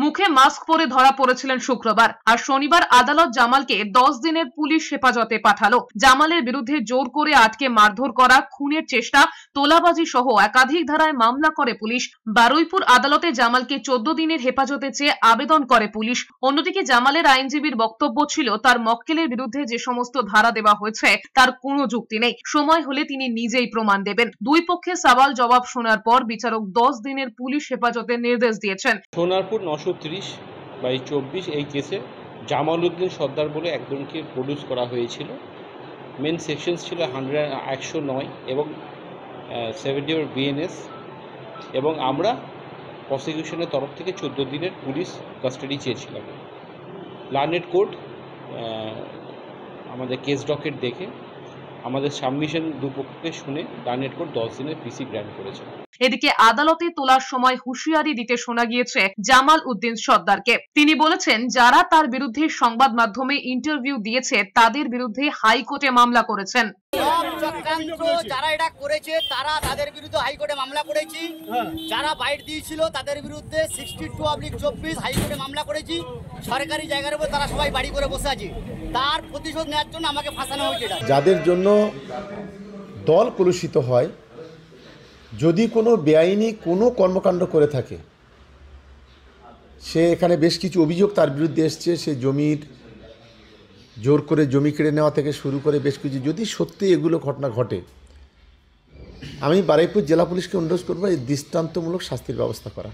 মুখে মাস্ক পরে ধরা পড়েছিলেন শুক্রবার। আর শনিবার আদালত জামালকে 10 দিনের পুলিশ হেফাজতে পাঠালো। জামালের বিরুদ্ধে জোর করে আটকে মারধর করা, খুনের চেষ্টা, তোলাবাজি সহ একাধিক ধারায় মামলা করে পুলিশ। বারুইপুর আদালতে জামালকে 14 দিনের হেফাজতে চেয়ে আবেদন করে পুলিশ। অন্যদিকে জামালের আইনজীবীর বক্তব্য ছিল, তার মক্কেলের বিরুদ্ধে যে সমস্ত ধারা দেওয়া হয়েছে তার কোনো যুক্তি নেই, সময় হলে তিনি নিজেই প্রমাণ দেবেন। দুই পক্ষে সওয়াল জবাব শোনার পর বিচারক 10 দিনের পুলিশ হেফাজতের নির্দেশ দিয়েছেন। সোনারপুর 930/24 এই কেসে জামাল উদ্দিন সর্দার বলে একজনকে প্রডিউস করা হয়েছিল। মেন সেকশনস ছিল 109 এবং 70 বিএনএস, এবং আমরা প্রসিকিউশনের তরফ থেকে 14 দিনের পুলিশ কাস্টাডি চেয়েছিলাম। লার্নেড কোর্ট আমাদের কেস ডকেট দেখে আমাদের সাবমিশন দুপক্ষকে শুনে লার্নেড কোর্ট 10 দিনের পিসি গ্র্যান্ট করেছে। এদিকে আদালতে তোলার সময় হুঁশিয়ারি দিতে শোনা গিয়েছে জামাল উদ্দিন সর্দারকে। তিনি বলেছেন, যারা তার বিরুদ্ধে সংবাদ মাধ্যমে ইন্টারভিউ দিয়েছে তাদের বিরুদ্ধে হাইকোর্টে মামলা করেছেন। যারা এটা করেছে তারা তাদের বিরুদ্ধে হাইকোর্টে মামলা করেছি। যারা বাইট দিয়েছিল তাদের বিরুদ্ধে 62/24 হাইকোর্টে মামলা করেছি। সরকারি জায়গার উপর তারা সবাই বাড়ি করে বসে আছে। তার প্রতিশোধ নেওয়ার জন্য আমাকে ফাঁসানো হয়েছে। যাদের জন্য দল কলুষিত হয়, যদি কোনো বেআইনি কোনো কর্মকাণ্ড করে থাকে, সে এখানে বেশ কিছু অভিযোগ তার বিরুদ্ধে এসছে। সে জমির জোর করে জমি কেড়ে নেওয়া থেকে শুরু করে বেশ কিছু, যদি সত্যি এগুলো ঘটনা ঘটে, আমি বারুইপুর জেলা পুলিশকে অনুরোধ করবো এই দৃষ্টান্তমূলক শাস্তির ব্যবস্থা করা।